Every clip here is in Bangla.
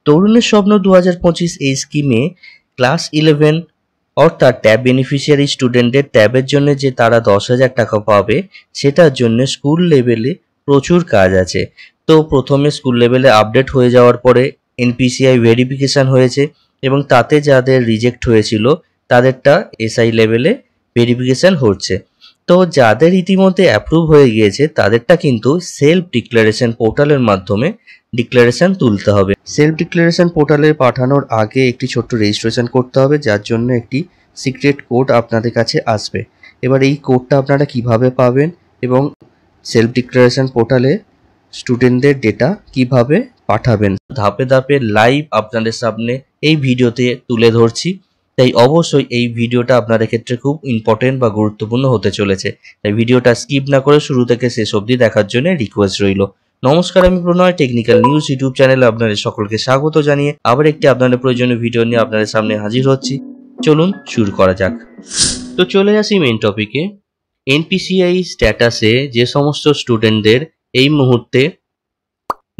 তরুণের স্বপ্ন 2025 এই স্কিমে ক্লাস 11 অর্থাৎ ট্যাব বেনিফিশিয়ারি স্টুডেন্টদের ট্যাবের জন্য যে তারা 10,000 টাকা পাবে, সেটার জন্য স্কুল লেভেলে প্রচুর কাজ আছে। তো প্রথমে স্কুল লেভেলে আপডেট হয়ে যাওয়ার পরে এনপিসিআই ভেরিফিকেশান হয়েছে এবং তাতে যাদের রিজেক্ট হয়েছিল তাদেরটা এসআই লেভেলে ভেরিফিকেশান হচ্ছে। তো যাদের ইতিমধ্যে অ্যাপ্রুভ হয়ে গিয়েছে তাদেরটা কিন্তু সেলফ ডিক্লারেশন পোর্টালের মাধ্যমে ডিক্লারেশন তুলতে হবে। সেলফ ডিক্লারেশন পোর্টালে পাঠানোর আগে একটি ছোট্ট রেজিস্ট্রেশন করতে হবে, যার জন্য একটি সিক্রেট কোড আপনাদের কাছে আসবে। এবার এই কোডটা আপনারা কিভাবে পাবেন এবং সেলফ ডিক্লারেশন পোর্টালে স্টুডেন্টদের ডেটা কিভাবে পাঠাবেন, ধাপে ধাপে লাইভ আপনাদের সামনে এই ভিডিওতে তুলে ধরছি। তাই অবশ্যই এই ভিডিওটা আপনাদের ক্ষেত্রে খুব ইম্পর্টেন্ট বা গুরুত্বপূর্ণ হতে চলেছে। তাই ভিডিওটা স্কিপ না করে শুরু থেকে শেষ অবধি দেখার জন্য রিকোয়েস্ট রইল। নমস্কার, আমি প্রণয় টেকনিক্যাল নিউজ ইউটিউব চ্যানেলে আপনাদের সকলকে স্বাগত জানিয়ে আবার একটি আপনাদের প্রয়োজনীয় ভিডিও নিয়ে আপনাদের সামনে হাজির হচ্ছি। চলুন শুরু করা যাক। তো চলে আসি মেইন টপিকে। এনপিসিআই স্ট্যাটাসে যে সমস্ত স্টুডেন্টদের এই মুহূর্তে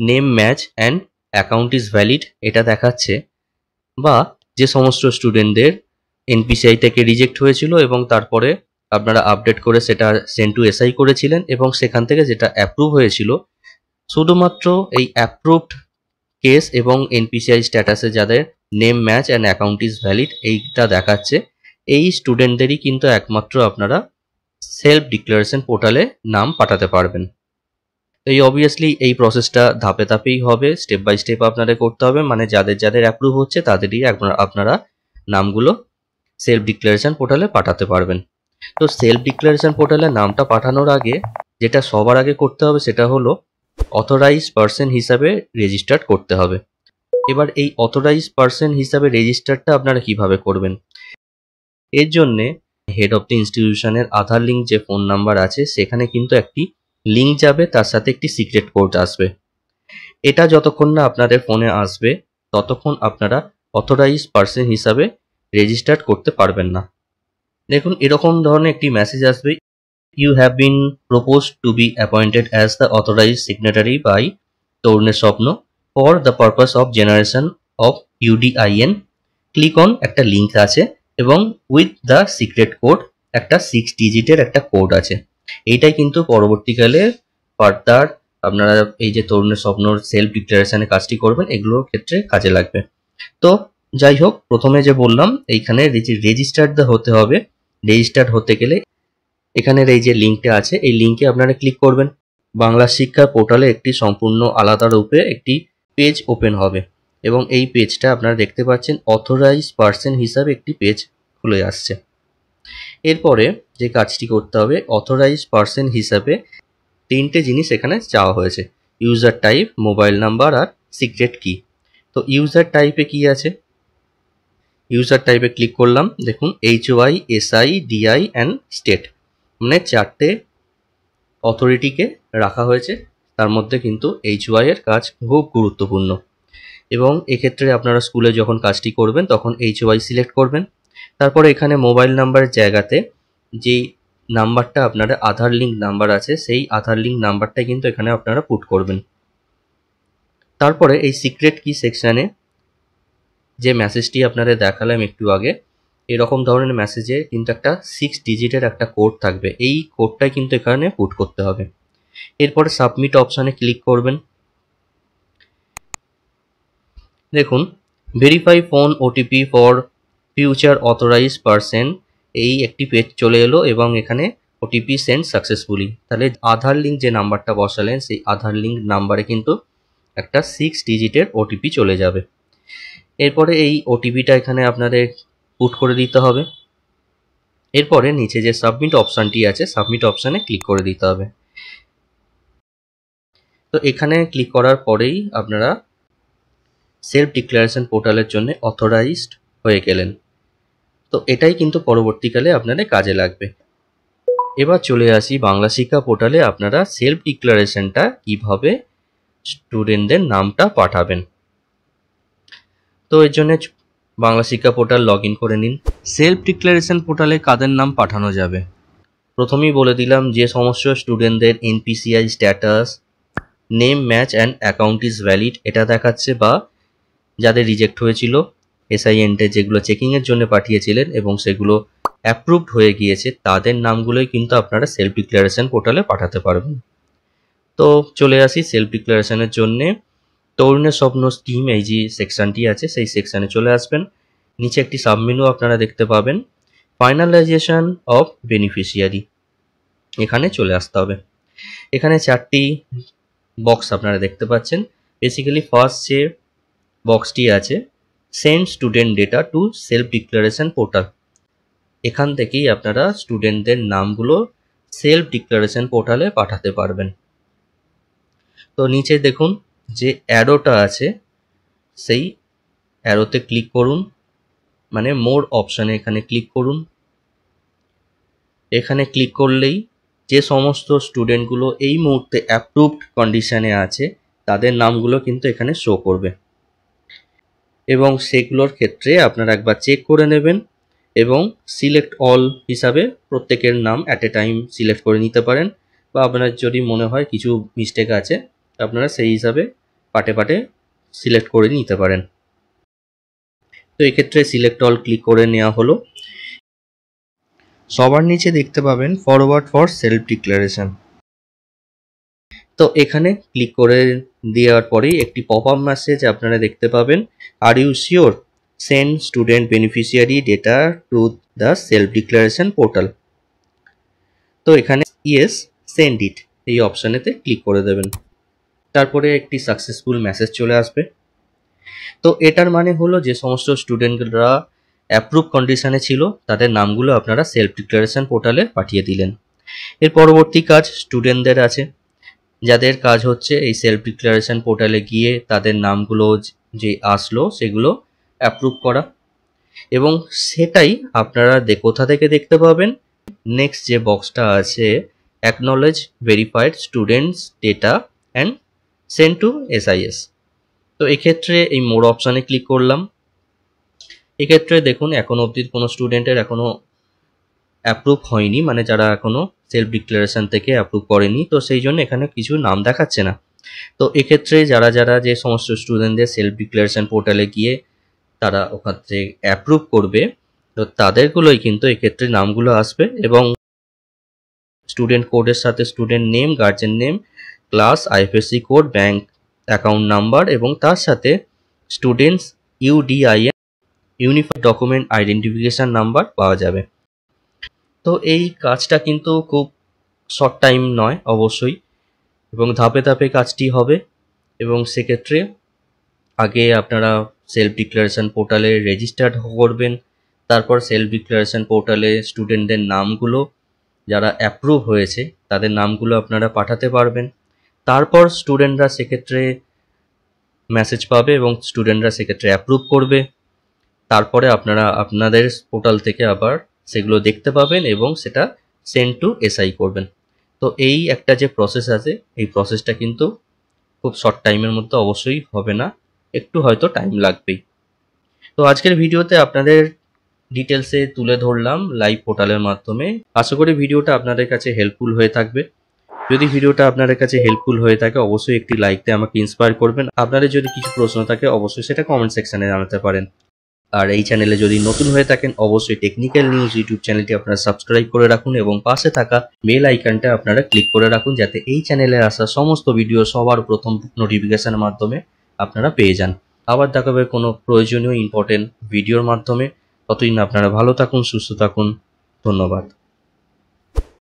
name match and account is valid এটা দেখাচ্ছে, বা যে সমস্ত স্টুডেন্টদের এনপিসিআই থেকে রিজেক্ট হয়েছিল এবং তারপরে আপনারা আপডেট করে সেটা সেন্ড টু এসআই করেছিলেন এবং সেখান থেকে যেটা অ্যাপ্রুভ হয়েছিল, শুধুমাত্র এই অ্যাপ্রুভড কেস এবং এনপিসিআই স্ট্যাটাসে যাদের name match and account is valid এইটা দেখাচ্ছে, এই স্টুডেন্টদেরই কিন্তু একমাত্র আপনারা সেলফ ডিক্লারেশন পোর্টালে নাম পাঠাতে পারবেন। এই অবভিয়াসলি এই প্রসেসটা ধাপে ধাপেই হবে, স্টেপ বাই স্টেপ আপনাদের করতে হবে। মানে যাদের যাদের অ্যাপ্রুভ হচ্ছে তাদেরই আপনারা নামগুলো সেলফ ডিক্লারেশন পোর্টালে পাঠাতে পারবেন। তো সেলফ ডিক্লারেশন পোর্টালে নামটা পাঠানোর আগে যেটা সবার আগে করতে হবে সেটা হলো অথরাইজড পার্সন হিসাবে রেজিস্টার করতে হবে। এবার এই অথরাইজড পার্সন হিসাবে রেজিস্টারটা আপনারা কিভাবে করবেন? এর জন্যে হেড অফ দ্য ইনস্টিটিউশনের আধার লিঙ্ক যে ফোন নাম্বার আছে সেখানে কিন্তু একটি লিঙ্ক যাবে, তার সাথে একটি সিক্রেট কোড আসবে। এটা যতক্ষণ না আপনাদের ফোনে আসবে ততক্ষণ আপনারা অথরাইজড পার্সন হিসাবে রেজিস্টার করতে পারবেন না। দেখুন, এরকম ধরনের একটি মেসেজ আসবে, you have been proposed to be appointed as the authorised signatory by তরুণের স্বপ্ন for the purpose of generation of UDIN. Click on একটা লিঙ্ক আছে এবং উইথ দ্য সিক্রেট কোড একটা 6 ডিজিটের একটা কোড আছে। এইটাই কিন্তু পরবর্তীকালে ফার্দার আপনারা এই যে তরুণের স্বপ্নর সেলফ ডিক্লারেশনের কাজটি করবেন এগুলোর ক্ষেত্রে কাজে লাগবে। তো যাই হোক, প্রথমে যে বললাম এইখানে রেজিস্টার্ড হতে হবে। রেজিস্টার্ড হতে গেলে এখানের এই যে লিঙ্কটা আছে এই লিঙ্কে আপনারা ক্লিক করবেন। বাংলা শিক্ষা পোর্টালে একটি সম্পূর্ণ আলাদা রূপে একটি পেজ ওপেন হবে এবং এই পেজটা আপনারা দেখতে পাচ্ছেন অথরাইজড পার্সন হিসাবে একটি পেজ খুলে আসছে। এরপরে যে কাজটি করতে হবে, অথরাইজড পার্সন হিসাবে 3টে জিনিস এখানে চাওয়া হয়েছে, ইউজার টাইপ, মোবাইল নাম্বার আর সিক্রেট কি। তো ইউজার টাইপে কি আছে, ইউজার টাইপে ক্লিক করলাম। দেখুন HY, SI, DI and state, মানে 4টে অথরিটিকে রাখা হয়েছে। তার মধ্যে কিন্তু HY এর কাজ খুব গুরুত্বপূর্ণ এবং এক্ষেত্রে আপনারা স্কুলে যখন কাজটি করবেন তখন HY সিলেক্ট করবেন। তারপরে এখানে মোবাইল নাম্বারের জায়গাতে যেই নাম্বারটা আপনারা আধার লিঙ্ক নাম্বার আছে সেই আধার লিঙ্ক নাম্বারটা কিন্তু এখানে আপনারা পুট করবেন। তারপরে এই সিক্রেট কি সেকশানে যে মেসেজটি আপনাদের দেখালাম একটু আগে, এরকম ধরনের মেসেজে কিন্তু একটা 6 ডিজিটের একটা কোড থাকবে, এই কোডটাই কিন্তু এখানে পুট করতে হবে। এরপরে সাবমিট অপশানে ক্লিক করবেন। দেখুন verify phone OTP for future authorised person, এই একটি পেজ চলে এলো এবং এখানে ওটিপি সেন্ড সাকসেসফুলি। তাহলে আধার লিঙ্ক যে নাম্বারটা বসালেন সেই আধার লিঙ্ক নাম্বারে কিন্তু একটা 6 ডিজিটের ওটিপি চলে যাবে। এরপরে এই ওটিপিটা এখানে আপনাদের পুট করে দিতে হবে। এরপরে নিচে যে সাবমিট অপশানটি আছে সাবমিট অপশানে ক্লিক করে দিতে হবে। তো এখানে ক্লিক করার পরেই আপনারা সেলফ ডিক্লারেশন পোর্টালের জন্য অথরাইজড হয়ে গেলেন। তো এটাই কিন্তু পরবর্তীকালে আপনাদের কাজে লাগবে। এবার চলে আসি বাংলা শিক্ষা পোর্টালে আপনারা সেলফ ডিক্লারেশনটা কিভাবে স্টুডেন্টদের নামটা পাঠাবেন। তো এর জন্য বাংলা শিক্ষা পোর্টাল লগ ইন করে নিন। সেলফ ডিক্লারেশন পোর্টালে কাদের নাম পাঠানো যাবে প্রথমেই বলে দিলাম, যে সমস্ত স্টুডেন্টদের NPCI status name match and account is valid এটা দেখাচ্ছে, বা যাদের রিজেক্ট হয়েছিল এসআইএনটে, যেগুলো চেকিংয়ের জন্য পাঠিয়েছিলেন এবং সেগুলো অ্যাপ্রুভড হয়ে গিয়েছে, তাদের নামগুলোই কিন্তু আপনারা সেলফ ডিক্লারেশন পোর্টালে পাঠাতে পারবেন। তো চলে আসি সেলফ ডিক্লারেশনের জন্যে। তরুণের স্বপ্ন স্কিম, এই যে সেকশনটি আছে সেই সেকশনে চলে আসবেন। নিচে একটি সাবমেনু আপনারা দেখতে পাবেন, ফাইনালাইজেশন অফ বেনিফিশিয়ারি, এখানে চলে আসতে হবে। এখানে 4টি বক্স আপনারা দেখতে পাচ্ছেন। বেসিক্যালি ফার্স্ট যে বক্সটি আছে, send student data to self declaration portal, এখান থেকেই আপনারা স্টুডেন্টদের নামগুলো সেলফ ডিক্লারেশন পোর্টালে পাঠাতে পারবেন। তো নিচে দেখুন যে অ্যারোটা আছে, সেই অ্যারোতে ক্লিক করুন, মানে মোর অপশানে এখানে ক্লিক করুন। এখানে ক্লিক করলেই যে সমস্ত স্টুডেন্টগুলো এই মুহূর্তে অ্যাপ্রুভড কন্ডিশনে আছে তাদের নামগুলো কিন্তু এখানে শো করবে, এবং সেগুলোর ক্ষেত্রে আপনারা একবার চেক করে নেবেন এবং সিলেক্ট অল হিসাবে প্রত্যেকের নাম অ্যাট এ টাইম সিলেক্ট করে নিতে পারেন, বা আপনার যদি মনে হয় কিছু মিস্টেক আছে আপনারা সেই হিসাবে পাটে পাটে সিলেক্ট করে নিতে পারেন। তো এক্ষেত্রে সিলেক্ট অল ক্লিক করে নেওয়া হলো। সবার নিচে দেখতে পাবেন ফরওয়ার্ড ফর সেলফ ডিক্লারেশন। তো এখানে ক্লিক করে দেওয়ার পরেই একটি পপ আপ মেসেজ আপনারা দেখতে পাবেন, are you sure send student beneficiary data to the self declaration portal. তো এখানে ইয়েস সেন্ড ইট এই অপশানেতে ক্লিক করে দেবেন। তারপরে একটি সাকসেসফুল মেসেজ চলে আসবে। তো এটার মানে হলো যে সমস্ত স্টুডেন্টরা অ্যাপ্রুভ কন্ডিশনে ছিল তাদের নামগুলো আপনারা সেলফ ডিক্লারেশন পোর্টালে পাঠিয়ে দিলেন। এর পরবর্তী কাজ স্টুডেন্টদের আছে, যাদের কাজ হচ্ছে এই সেলফ ডিক্লারেশন পোর্টালে গিয়ে তাদের নামগুলো যে আসলো সেগুলো অ্যাপ্রুভ করা, এবং সেটাই আপনারা কোথা থেকে দেখতে পাবেন, নেক্সট যে বক্সটা আছে acknowledge verified students data and send to SIS. তো এক্ষেত্রে এই মোর অপশানে ক্লিক করলাম। এক্ষেত্রে দেখুন এখন অবধি কোনো স্টুডেন্টের এখনো অ্যাপ্রুভ হয়নি, মানে যারা এখনো সেলফ ডিক্লারেশন থেকে অ্যাপ্রুভ করেনি, তো সেই জন্য এখানে কিছু নাম দেখাচ্ছে না। তো এক্ষেত্রে যারা যারা যে সমস্ত স্টুডেন্টদের সেলফ ডিক্লারেশন পোর্টালে গিয়ে তারা ওখান থেকে অ্যাপ্রুভ করবে, তো তাদেরগুলোই কিন্তু এক্ষেত্রে নামগুলো আসবে, এবং স্টুডেন্ট কোডের সাথে student name, guardian name, class, IFSC code, bank account number, এবং তার সাথে students UDIN unified document identification number পাওয়া যাবে। তো এই কাজটা কিন্তু খুব শর্ট টাইম নয় অবশ্যই, এবং ধাপে ধাপে কাজটি হবে, এবং সেক্ষেত্রে আগে আপনারা সেলফ ডিক্লারেশন পোর্টালে রেজিস্টার্ড করবেন, তারপর সেলফ ডিক্লারেশন পোর্টালে স্টুডেন্টদের নামগুলো যারা অ্যাপ্রুভ হয়েছে তাদের নামগুলো আপনারা পাঠাতে পারবেন। তারপর স্টুডেন্টরা সেক্ষেত্রে মেসেজ পাবে এবং স্টুডেন্টরা সেক্ষেত্রে অ্যাপ্রুভ করবে, তারপরে আপনারা আপনাদের পোর্টাল থেকে আবার সেগুলো দেখতে পাবেন এবং সেটা সেন্ড টু এসআই করবেন। তো এই একটা যে প্রসেস আছে এই প্রসেসটা কিন্তু খুব শর্ট টাইমের মধ্যে অবশ্যই হবে না, একটু হয়তো টাইম লাগবেই। তো আজকের ভিডিওতে আপনাদের ডিটেলসে তুলে ধরলাম লাইভ পোর্টালের মাধ্যমে। আশা করি ভিডিওটা আপনাদের কাছে হেল্পফুল হয়ে থাকবে। যদি ভিডিওটা আপনাদের কাছে হেল্পফুল হয়ে থাকে অবশ্যই একটি লাইক দিয়ে আমাকে ইন্সপায়ার করবেন। আপনাদের যদি কিছু প্রশ্ন থাকে অবশ্যই সেটা কমেন্ট সেকশনে জানাতে পারেন। আর এই চ্যানেলে যদি নতুন হয়ে থাকেন অবশ্যই টেকনিক্যাল নিউজ ইউটিউব চ্যানেলটি আপনারা সাবস্ক্রাইব করে রাখুন এবং পাশে থাকা বেল আইকনটা আপনারা ক্লিক করে রাখুন, যাতে এই চ্যানেলে আসা সমস্ত ভিডিও সবার প্রথম নোটিফিকেশনের মাধ্যমে আপনারা পেয়ে যান। আবার দেখাবে কোনো প্রয়োজনীয় ইম্পর্টেন্ট ভিডিওর মাধ্যমে। ততদিন আপনারা ভালো থাকুন, সুস্থ থাকুন। ধন্যবাদ।